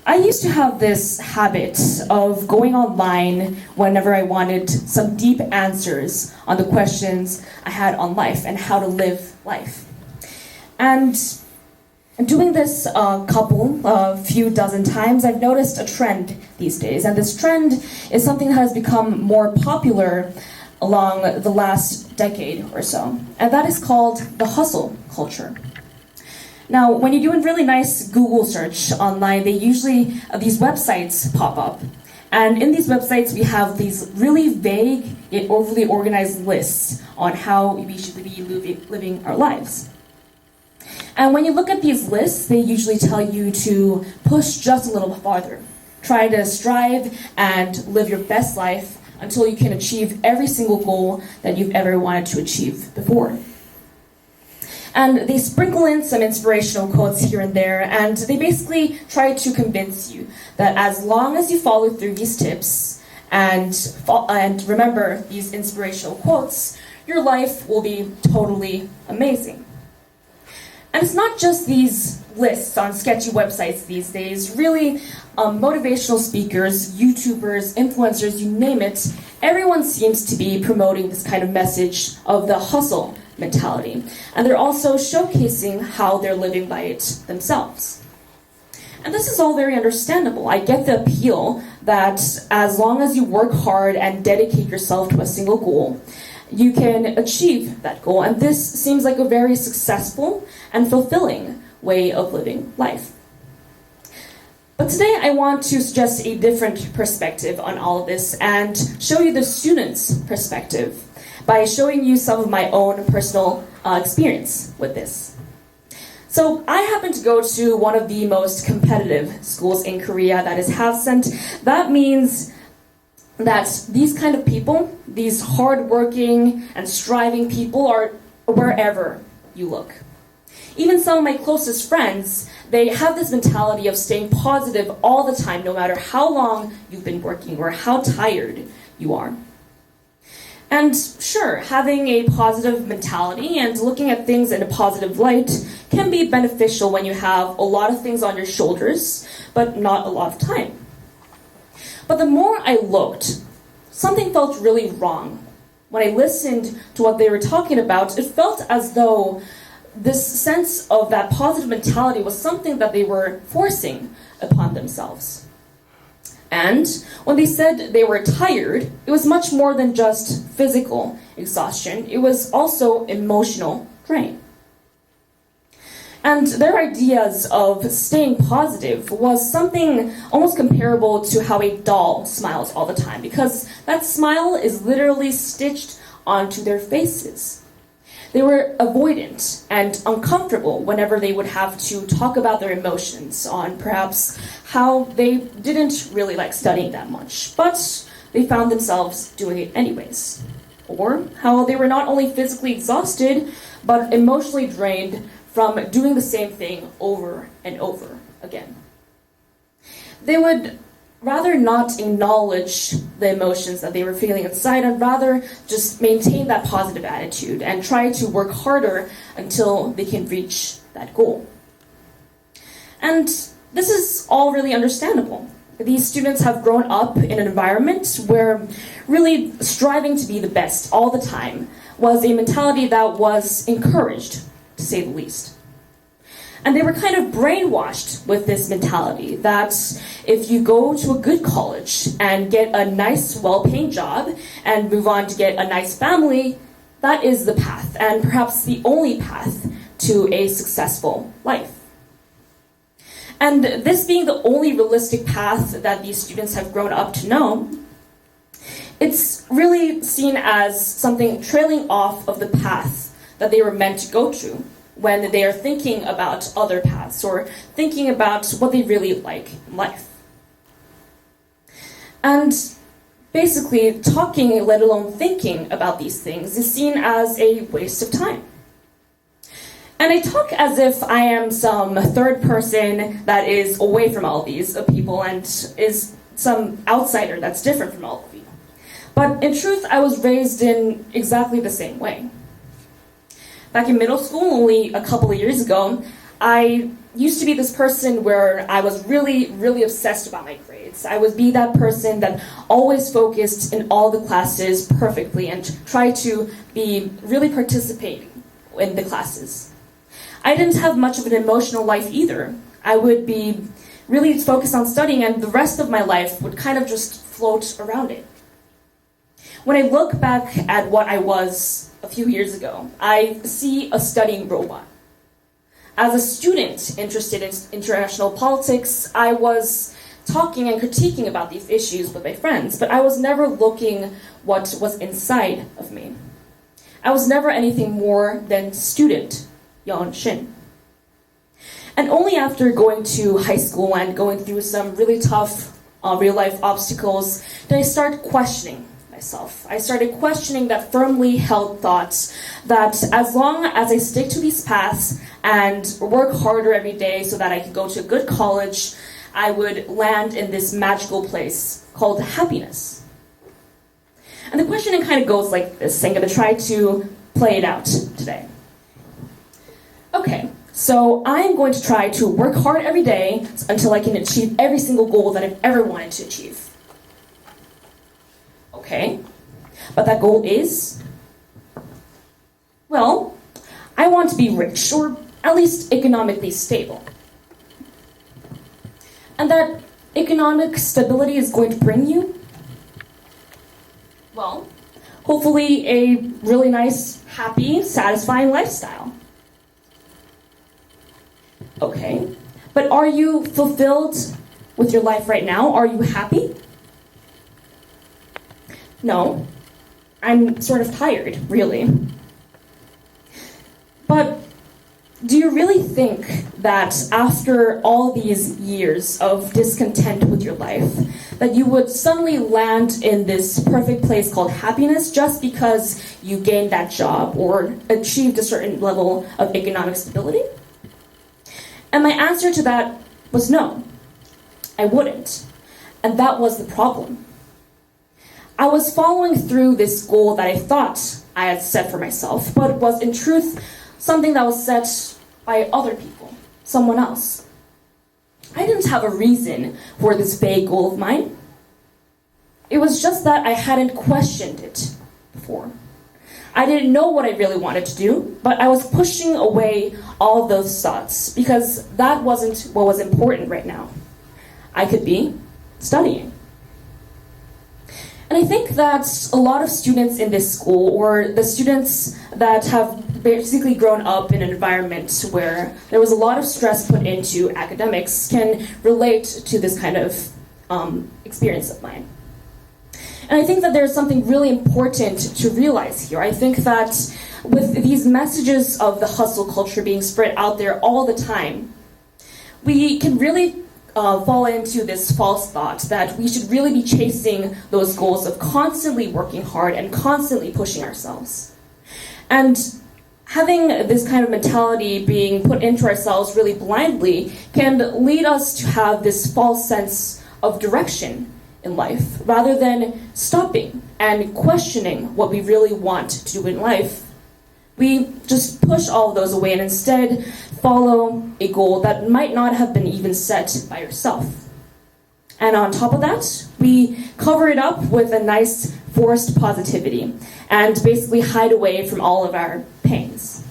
I used to have this habit of going online whenever I wanted some deep answers on the questions I had on life and how to live life. And doing this a few dozen times, I've noticed a trend these days. And this trend is something that has become more popular along the last decade or so. And that is called the hustle culture. Now, when you do a really nice Google search online, these websites pop up. And in these websites, we have these really vague yet overly organized lists on how we should be living our lives. And when you look at these lists, they usually tell you to push just a little farther. Try to strive and live your best life until you can achieve every single goal that you've ever wanted to achieve before. And they sprinkle in some inspirational quotes here and there, and they basically try to convince you that as long as you follow through these tips and remember these inspirational quotes, your life will be totally amazing. And it's not just these lists on sketchy websites these days. Really, motivational speakers, YouTubers, influencers, you name it, everyone seems to be promoting this kind of message of the hustle mentality. And they're also showcasing how they're living by it themselves. And this is all very understandable. I get the appeal that as long as you work hard and dedicate yourself to a single goal, you can achieve that goal. And this seems like a very successful and fulfilling way of living life. But today I want to suggest a different perspective on all of this and show you the student's perspective by showing you some of my own personal experience with this. So I happen to go to one of the most competitive schools in Korea, that is HAFS, and that means that these kind of people, these hardworking and striving people, are wherever you look. Even some of my closest friends, they have this mentality of staying positive all the time, no matter how long you've been working or how tired you are. And sure, having a positive mentality and looking at things in a positive light can be beneficial when you have a lot of things on your shoulders, but not a lot of time. But the more I looked, something felt really wrong. When I listened to what they were talking about, it felt as though this sense of that positive mentality was something that they were forcing upon themselves. And when they said they were tired, it was much more than just physical exhaustion. It was also emotional drain. And their ideas of staying positive was something almost comparable to how a doll smiles all the time, because that smile is literally stitched onto their faces. They were avoidant and uncomfortable whenever they would have to talk about their emotions, on perhaps how they didn't really like studying that much, but they found themselves doing it anyways. Or how they were not only physically exhausted, but emotionally drained from doing the same thing over and over again. They would rather not acknowledge the emotions that they were feeling inside and rather just maintain that positive attitude and try to work harder until they can reach that goal. And this is all really understandable. These students have grown up in an environment where really striving to be the best all the time was a mentality that was encouraged, to say the least. And they were kind of brainwashed with this mentality that if you go to a good college and get a nice, well-paying job and move on to get a nice family, that is the path, and perhaps the only path to a successful life. And this being the only realistic path that these students have grown up to know, it's really seen as something trailing off of the path that they were meant to go to when they are thinking about other paths or thinking about what they really like in life. And basically, talking, let alone thinking about these things, is seen as a waste of time. And I talk as if I am some third person that is away from all these people and is some outsider that's different from all of you. But in truth, I was raised in exactly the same way. Back in middle school, only a couple of years ago, I used to be this person where I was really, really obsessed about my grades. I would be that person that always focused in all the classes perfectly and try to be really participating in the classes. I didn't have much of an emotional life either. I would be really focused on studying, and the rest of my life would kind of just float around it. When I look back at what I was a few years ago, I see a studying robot. As a student interested in international politics, I was talking and critiquing about these issues with my friends, but I was never looking what was inside of me. I was never anything more than student, Shin. And only after going to high school and going through some really tough real-life obstacles did I start questioning myself. I started questioning that firmly held thoughts that as long as I stick to these paths and work harder every day so that I could go to a good college, I would land in this magical place called happiness. And the questioning kind of goes like this. I'm going to try to play it out today. Okay, so I'm going to try to work hard every day until I can achieve every single goal that I've ever wanted to achieve. Okay, but that goal is, well, I want to be rich, or at least economically stable. And that economic stability is going to bring you, well, hopefully a really nice, happy, satisfying lifestyle. Okay, but are you fulfilled with your life right now? Are you happy? No, I'm sort of tired, really. But do you really think that after all these years of discontent with your life, that you would suddenly land in this perfect place called happiness just because you gained that job or achieved a certain level of economic stability? And my answer to that was no, I wouldn't. And that was the problem. I was following through this goal that I thought I had set for myself, but was in truth something that was set by other people, someone else. I didn't have a reason for this vague goal of mine. It was just that I hadn't questioned it before. I didn't know what I really wanted to do, but I was pushing away all of those thoughts because that wasn't what was important right now. I could be studying. And I think that a lot of students in this school, or the students that have basically grown up in an environment where there was a lot of stress put into academics, can relate to this kind of experience of mine. And I think that there's something really important to realize here. I think that with these messages of the hustle culture being spread out there all the time, we can really fall into this false thought that we should really be chasing those goals of constantly working hard and constantly pushing ourselves. And having this kind of mentality being put into ourselves really blindly can lead us to have this false sense of direction in life, rather than stopping and questioning what we really want to do in life. We just push all of those away and instead follow a goal that might not have been even set by yourself. And on top of that, we cover it up with a nice forced positivity and basically hide away from all of our pains.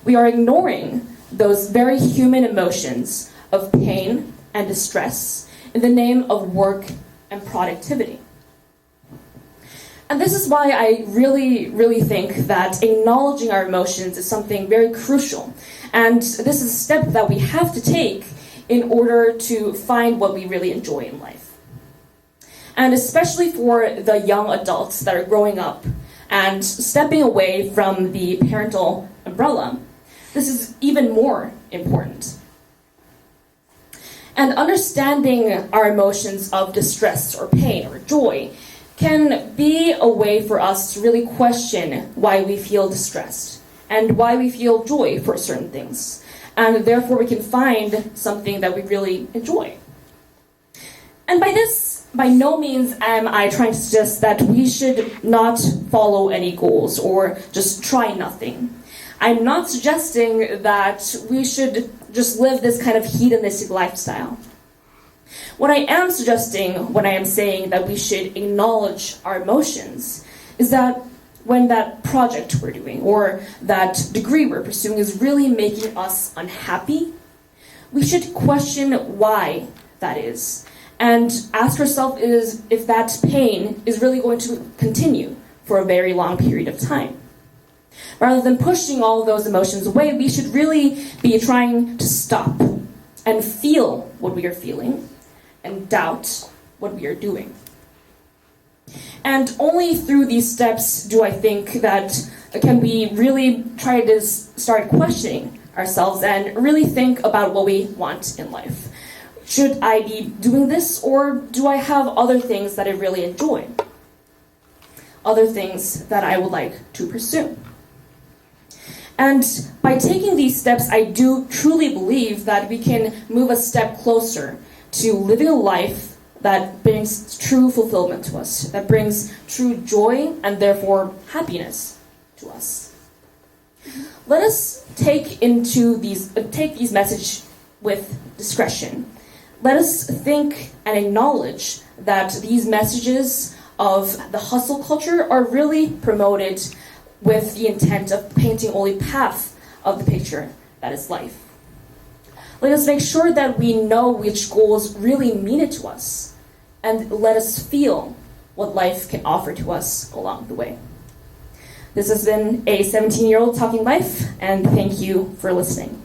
We are ignoring those very human emotions of pain and distress in the name of work and productivity. And this is why I really, really think that acknowledging our emotions is something very crucial. And this is a step that we have to take in order to find what we really enjoy in life. And especially for the young adults that are growing up and stepping away from the parental umbrella, this is even more important. And understanding our emotions of distress or pain or joy can be a way for us to really question why we feel distressed and why we feel joy for certain things. And therefore we can find something that we really enjoy. And by this, by no means am I trying to suggest that we should not follow any goals or just try nothing. I'm not suggesting that we should just live this kind of hedonistic lifestyle. What I am suggesting when I am saying that we should acknowledge our emotions is that when that project we're doing or that degree we're pursuing is really making us unhappy, we should question why that is and ask ourselves if that pain is really going to continue for a very long period of time. Rather than pushing all of those emotions away, we should really be trying to stop and feel what we are feeling and doubt what we are doing. And only through these steps do I think that can we really try to start questioning ourselves and really think about what we want in life. Should I be doing this, or do I have other things that I really enjoy? Other things that I would like to pursue? And by taking these steps, I do truly believe that we can move a step closer to living a life that brings true fulfillment to us, that brings true joy and therefore happiness to us. Let us take these messages with discretion. Let us think and acknowledge that these messages of the hustle culture are really promoted with the intent of painting only half of the picture that is life. Let us make sure that we know which goals really mean it to us, and let us feel what life can offer to us along the way. This has been a 17-year-old talking life, and thank you for listening.